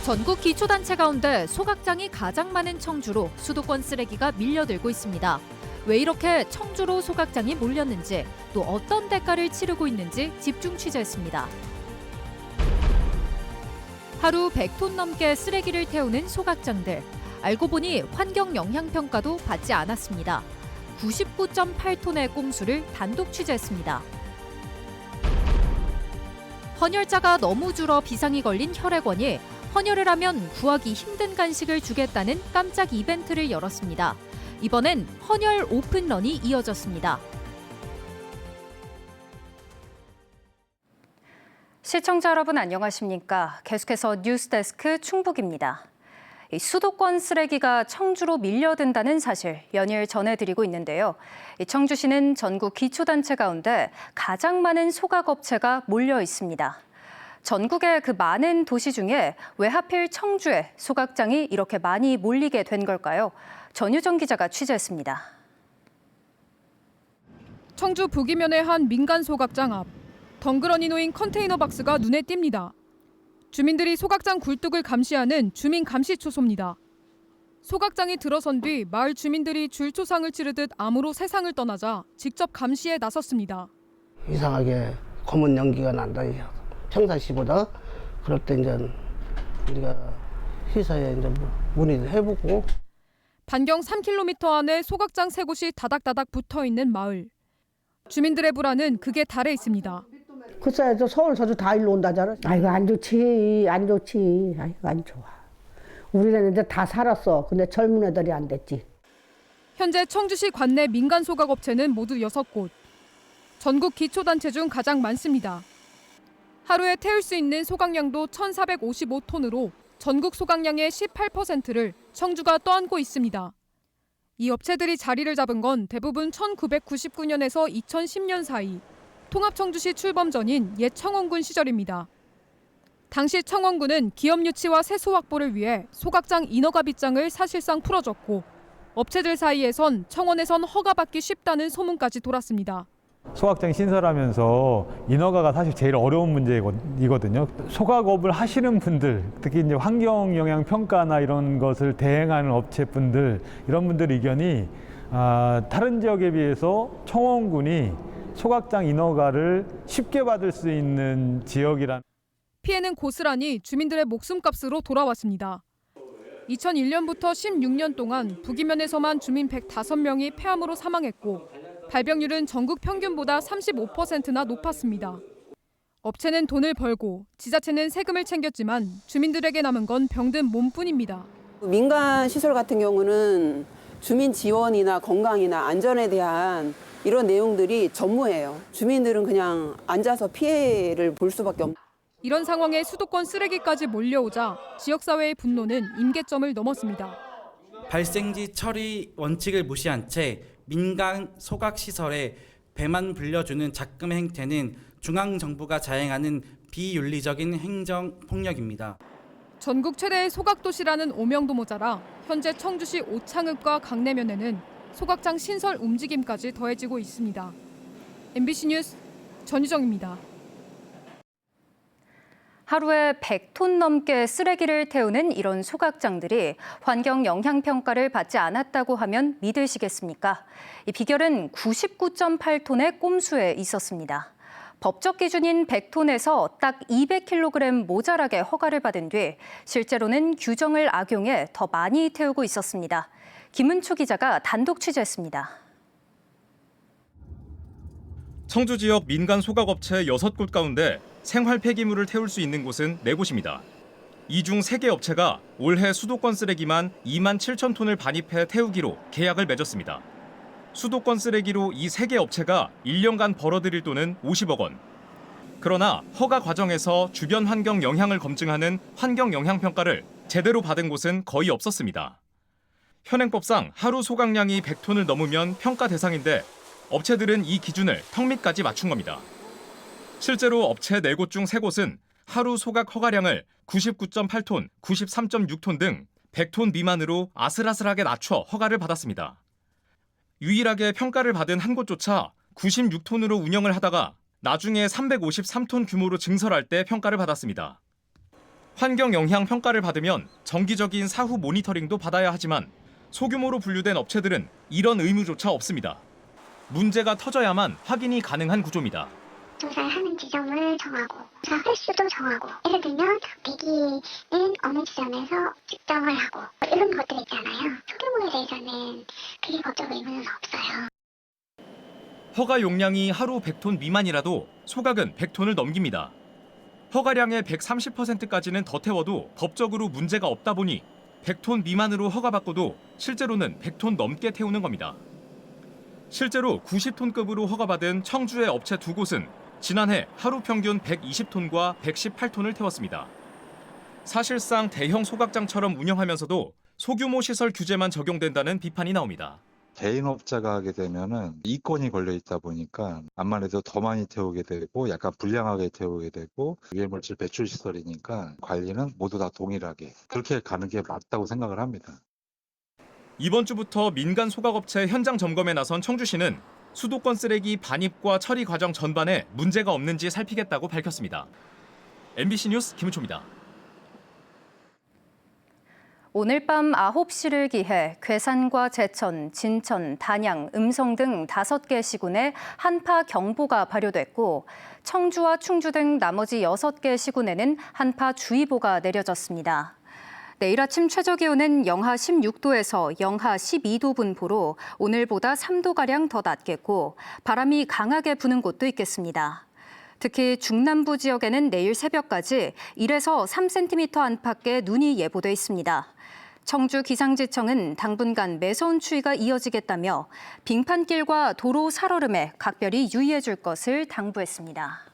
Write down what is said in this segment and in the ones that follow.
전국 기초단체 가운데 소각장이 가장 많은 청주로 수도권 쓰레기가 밀려들고 있습니다. 왜 이렇게 청주로 소각장이 몰렸는지, 또 어떤 대가를 치르고 있는지 집중 취재했습니다. 하루 100톤 넘게 쓰레기를 태우는 소각장들. 알고 보니 환경 영향 평가도 받지 않았습니다. 99.8톤의 꼼수를 단독 취재했습니다. 헌혈자가 너무 줄어 비상이 걸린 혈액원이 헌혈을 하면 구하기 힘든 간식을 주겠다는 깜짝 이벤트를 열었습니다. 이번엔 헌혈 오픈런이 이어졌습니다. 시청자 여러분 안녕하십니까? 계속해서 뉴스데스크 충북입니다. 수도권 쓰레기가 청주로 밀려든다는 사실 연일 전해드리고 있는데요. 청주시는 전국 기초단체 가운데 가장 많은 소각업체가 몰려 있습니다. 전국의 그 많은 도시 중에 왜 하필 청주에 소각장이 이렇게 많이 몰리게 된 걸까요? 전유정 기자가 취재했습니다. 청주 북이면의 한 민간 소각장 앞. 덩그러니 놓인 컨테이너 박스가 눈에 띕니다. 주민들이 소각장 굴뚝을 감시하는 주민 감시 초소입니다. 소각장이 들어선 뒤 마을 주민들이 줄초상을 치르듯 암으로 세상을 떠나자 직접 감시에 나섰습니다. 이상하게 검은 연기가 난다. 평상시보다. 그럴 때 이제 우리가 시사에 이제 문의를 해보고. 반경 3km 안에 소각장 3곳이 다닥다닥 붙어 있는 마을. 주민들의 불안은 극에 달해 있습니다. 글쎄, 저 서울 저주 다 일로 온다잖아. 아이고 안 좋지, 안 좋지. 아이고 안 좋아. 우리는 이제 다 살았어. 근데 젊은 애들이 안 됐지. 현재 청주시 관내 민간 소각업체는 모두 6곳. 전국 기초단체 중 가장 많습니다. 하루에 태울 수 있는 소각량도 1,455톤으로 전국 소각량의 18%를 청주가 떠안고 있습니다. 이 업체들이 자리를 잡은 건 대부분 1999년에서 2010년 사이 통합청주시 출범 전인 옛 청원군 시절입니다. 당시 청원군은 기업 유치와 세수 확보를 위해 소각장 인허가 빗장을 사실상 풀어줬고 업체들 사이에선 청원에선 허가받기 쉽다는 소문까지 돌았습니다. 소각장 신설하면서 인허가가 사실 제일 어려운 문제이거든요. 소각업을 하시는 분들, 특히 이제 환경 영향 평가나 이런 것을 대행하는 업체분들, 이런 분들 의견이 다른 지역에 비해서 청원군이 소각장 인허가를 쉽게 받을 수 있는 지역이란. 피해는 고스란히 주민들의 목숨값으로 돌아왔습니다. 2001년부터 16년 동안 북이면에서만 주민 105명이 폐암으로 사망했고 발병률은 전국 평균보다 35%나 높았습니다. 업체는 돈을 벌고 지자체는 세금을 챙겼지만 주민들에게 남은 건 병든 몸뿐입니다. 민간 시설 같은 경우는 주민 지원이나 건강이나 안전에 대한 이런 내용들이 전무해요. 주민들은 그냥 앉아서 피해를 볼 수밖에 없는. 이런 상황에 수도권 쓰레기까지 몰려오자 지역사회의 분노는 임계점을 넘었습니다. 발생지 처리 원칙을 무시한 채 민간 소각시설에 배만 불려주는 작금의 행태는 중앙정부가 자행하는 비윤리적인 행정폭력입니다. 전국 최대의 소각도시라는 오명도 모자라 현재 청주시 오창읍과 강내면에는 소각장 신설 움직임까지 더해지고 있습니다. MBC 뉴스 전유정입니다. 하루에 100톤 넘게 쓰레기를 태우는 이런 소각장들이 환경 영향 평가를 받지 않았다고 하면 믿으시겠습니까? 이 비결은 99.8톤의 꼼수에 있었습니다. 법적 기준인 100톤에서 딱 200kg 모자라게 허가를 받은 뒤 실제로는 규정을 악용해 더 많이 태우고 있었습니다. 김은초 기자가 단독 취재했습니다. 청주 지역 민간 소각업체 6곳 가운데 생활 폐기물을 태울 수 있는 곳은 4곳입니다. 이 중 3개 업체가 올해 수도권 쓰레기만 2만 7천 톤을 반입해 태우기로 계약을 맺었습니다. 수도권 쓰레기로 이 3개 업체가 1년간 벌어들일 돈은 50억 원. 그러나 허가 과정에서 주변 환경 영향을 검증하는 환경 영향 평가를 제대로 받은 곳은 거의 없었습니다. 현행법상 하루 소각량이 100톤을 넘으면 평가 대상인데 업체들은 이 기준을 턱 밑까지 맞춘 겁니다. 실제로 업체 4곳 중 3곳은 하루 소각 허가량을 99.8톤, 93.6톤 등 100톤 미만으로 아슬아슬하게 낮춰 허가를 받았습니다. 유일하게 평가를 받은 한 곳조차 96톤으로 운영을 하다가 나중에 353톤 규모로 증설할 때 평가를 받았습니다. 환경 영향 평가를 받으면 정기적인 사후 모니터링도 받아야 하지만 소규모로 분류된 업체들은 이런 의무조차 없습니다. 문제가 터져야만 확인이 가능한 구조입니다. 조사를 하는 지점을 정하고 조사 횟수도 정하고 예를 들면 배기는 어느 지점에서 측정을 하고 이런 것들 있잖아요. 소규모에 대해서는 그게 법적 의무는 없어요. 허가 용량이 하루 100톤 미만이라도 소각은 100톤을 넘깁니다. 허가량의 130%까지는 더 태워도 법적으로 문제가 없다 보니 100톤 미만으로 허가받고도 실제로는 100톤 넘게 태우는 겁니다. 실제로 90톤급으로 허가받은 청주의 업체 2곳은 지난해 하루 평균 120톤과 118톤을 태웠습니다. 사실상 대형 소각장처럼 운영하면서도 소규모 시설 규제만 적용된다는 비판이 나옵니다. 개인업자가 하게 되면은 이권이 걸려 있다 보니까 암만 해도 더 많이 태우게 되고 약간 불량하게 태우게 되고 유해물질 배출 시설이니까 관리는 모두 다 동일하게 그렇게 가는 게 맞다고 생각을 합니다. 이번 주부터 민간 소각업체 현장 점검에 나선 청주시는 수도권 쓰레기 반입과 처리 과정 전반에 문제가 없는지 살피겠다고 밝혔습니다. MBC 뉴스 김은초입니다. 오늘 밤 9시를 기해 괴산과 제천, 진천, 단양, 음성 등 5개 시군에 한파 경보가 발효됐고 청주와 충주 등 나머지 6개 시군에는 한파 주의보가 내려졌습니다. 내일 아침 최저기온은 영하 16도에서 영하 12도 분포로 오늘보다 3도가량 더 낮겠고 바람이 강하게 부는 곳도 있겠습니다. 특히 중남부 지역에는 내일 새벽까지 1에서 3cm 안팎의 눈이 예보돼 있습니다. 청주 기상지청은 당분간 매서운 추위가 이어지겠다며 빙판길과 도로 살얼음에 각별히 유의해 줄 것을 당부했습니다.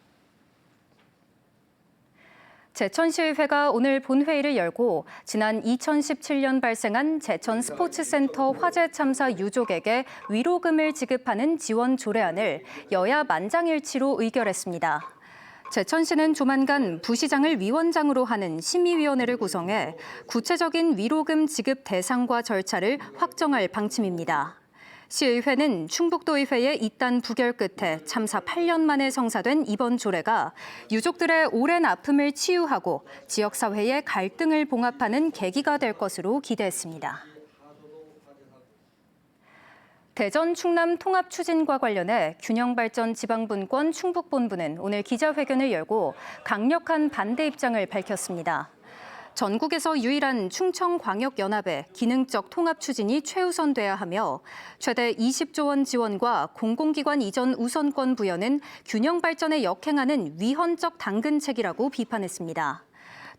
제천시의회가 오늘 본회의를 열고 지난 2017년 발생한 제천 스포츠센터 화재 참사 유족에게 위로금을 지급하는 지원 조례안을 여야 만장일치로 의결했습니다. 제천시는 조만간 부시장을 위원장으로 하는 심의위원회를 구성해 구체적인 위로금 지급 대상과 절차를 확정할 방침입니다. 시의회는 충북도의회의 이딴 부결 끝에 참사 8년 만에 성사된 이번 조례가 유족들의 오랜 아픔을 치유하고 지역사회의 갈등을 봉합하는 계기가 될 것으로 기대했습니다. 대전 충남 통합 추진과 관련해 균형발전 지방분권 충북본부는 오늘 기자회견을 열고 강력한 반대 입장을 밝혔습니다. 전국에서 유일한 충청광역연합의 기능적 통합 추진이 최우선돼야 하며 최대 20조 원 지원과 공공기관 이전 우선권 부여는 균형 발전에 역행하는 위헌적 당근책이라고 비판했습니다.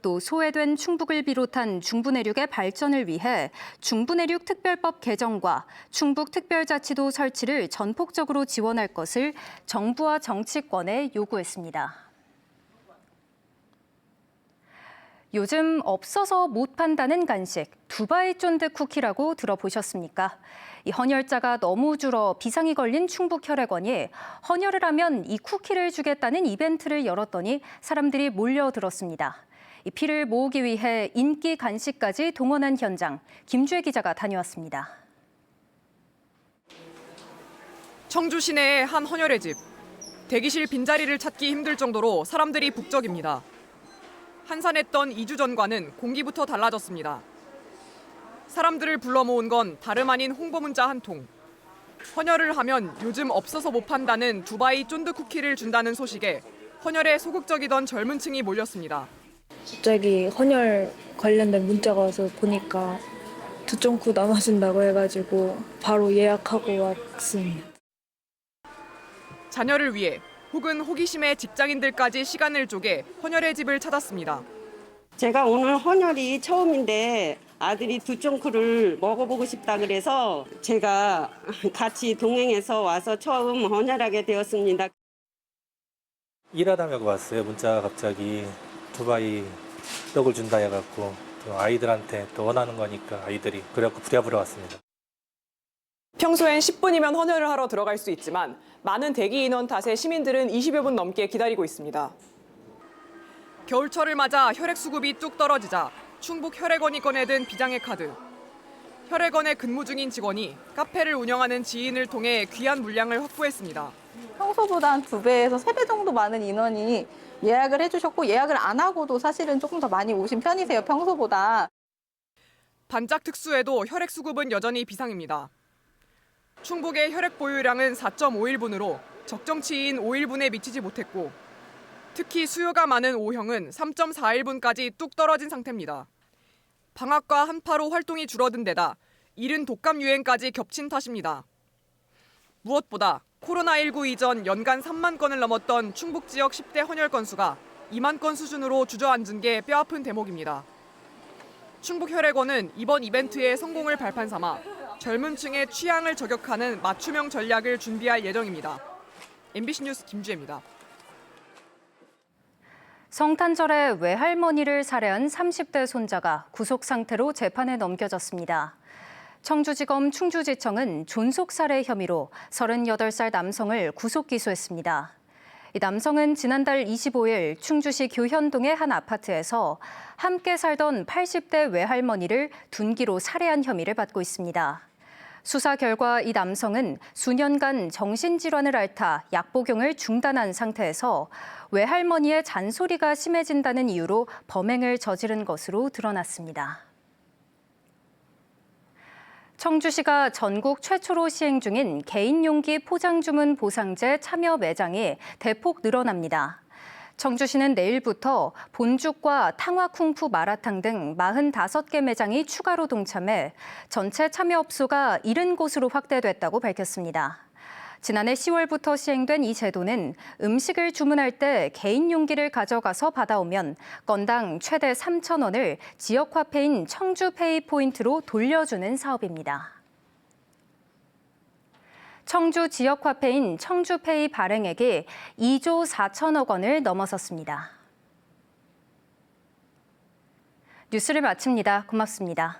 또 소외된 충북을 비롯한 중부내륙의 발전을 위해 중부내륙 특별법 개정과 충북특별자치도 설치를 전폭적으로 지원할 것을 정부와 정치권에 요구했습니다. 요즘 없어서 못 판다는 간식, 두바이 쫀득 쿠키라고 들어보셨습니까? 이 헌혈자가 너무 줄어 비상이 걸린 충북 혈액원이 헌혈을 하면 이 쿠키를 주겠다는 이벤트를 열었더니 사람들이 몰려들었습니다. 이 피를 모으기 위해 인기 간식까지 동원한 현장, 김주혜 기자가 다녀왔습니다. 청주 시내의 한 헌혈의 집. 대기실 빈자리를 찾기 힘들 정도로 사람들이 북적입니다. 한산했던 2주 전과는 공기부터 달라졌습니다. 사람들을 불러 모은 건 다름 아닌 홍보 문자 한 통. 헌혈을 하면 요즘 없어서 못 판다는 두바이 쫀득 쿠키를 준다는 소식에 헌혈에 소극적이던 젊은 층이 몰렸습니다. 갑자기 헌혈 관련된 문자가 와서 보니까 2.9 나눠준다고 해가지고 바로 예약하고 왔습니다. 자녀를 위해 혹은 호기심에 직장인들까지 시간을 쪼개 헌혈의 집을 찾았습니다. 제가 오늘 헌혈이 처음인데 아들이 2.9를 먹어보고 싶다 그래서 제가 같이 동행해서 와서 처음 헌혈하게 되었습니다. 일하다가 왔어요. 문자가 갑자기 두바이 떡을 준다 해갖고 또 아이들한테 또 원하는 거니까 아이들이 그래갖고 부랴부랴 왔습니다. 평소엔 10분이면 헌혈을 하러 들어갈 수 있지만 많은 대기 인원 탓에 시민들은 20여 분 넘게 기다리고 있습니다. 겨울철을 맞아 혈액 수급이 뚝 떨어지자 충북 혈액원이 꺼내든 비장의 카드. 혈액원에 근무 중인 직원이 카페를 운영하는 지인을 통해 귀한 물량을 확보했습니다. 평소보다 한 2배에서 3배 정도 많은 인원이 예약을 해주셨고 예약을 안 하고도 사실은 조금 더 많이 오신 편이세요, 평소보다. 반짝 특수에도 혈액 수급은 여전히 비상입니다. 충북의 혈액 보유량은 4.51분으로 적정치인 5일분에 미치지 못했고 특히 수요가 많은 O형은 3.41분까지 뚝 떨어진 상태입니다. 방학과 한파로 활동이 줄어든 데다 이른 독감 유행까지 겹친 탓입니다. 무엇보다 코로나19 이전 연간 3만 건을 넘었던 충북 지역 10대 헌혈 건수가 2만 건 수준으로 주저앉은 게 뼈아픈 대목입니다. 충북혈액원은 이번 이벤트의 성공을 발판 삼아 젊은 층의 취향을 저격하는 맞춤형 전략을 준비할 예정입니다. MBC 뉴스 김주혜입니다. 성탄절에 외할머니를 살해한 30대 손자가 구속 상태로 재판에 넘겨졌습니다. 청주지검 충주지청은 존속살해 혐의로 38살 남성을 구속 기소했습니다. 이 남성은 지난달 25일 충주시 교현동의 한 아파트에서 함께 살던 80대 외할머니를 둔기로 살해한 혐의를 받고 있습니다. 수사 결과 이 남성은 수년간 정신질환을 앓다 약 복용을 중단한 상태에서 외할머니의 잔소리가 심해진다는 이유로 범행을 저지른 것으로 드러났습니다. 청주시가 전국 최초로 시행 중인 개인 용기 포장 주문 보상제 참여 매장이 대폭 늘어납니다. 청주시는 내일부터 본죽과 탕화쿵푸 마라탕 등 45개 매장이 추가로 동참해 전체 참여 업소가 70곳으로 확대됐다고 밝혔습니다. 지난해 10월부터 시행된 이 제도는 음식을 주문할 때 개인 용기를 가져가서 받아오면 건당 최대 3,000원을 지역 화폐인 청주페이 포인트로 돌려주는 사업입니다. 청주 지역 화폐인 청주페이 발행액이 2조 4천억 원을 넘어섰습니다. 뉴스를 마칩니다. 고맙습니다.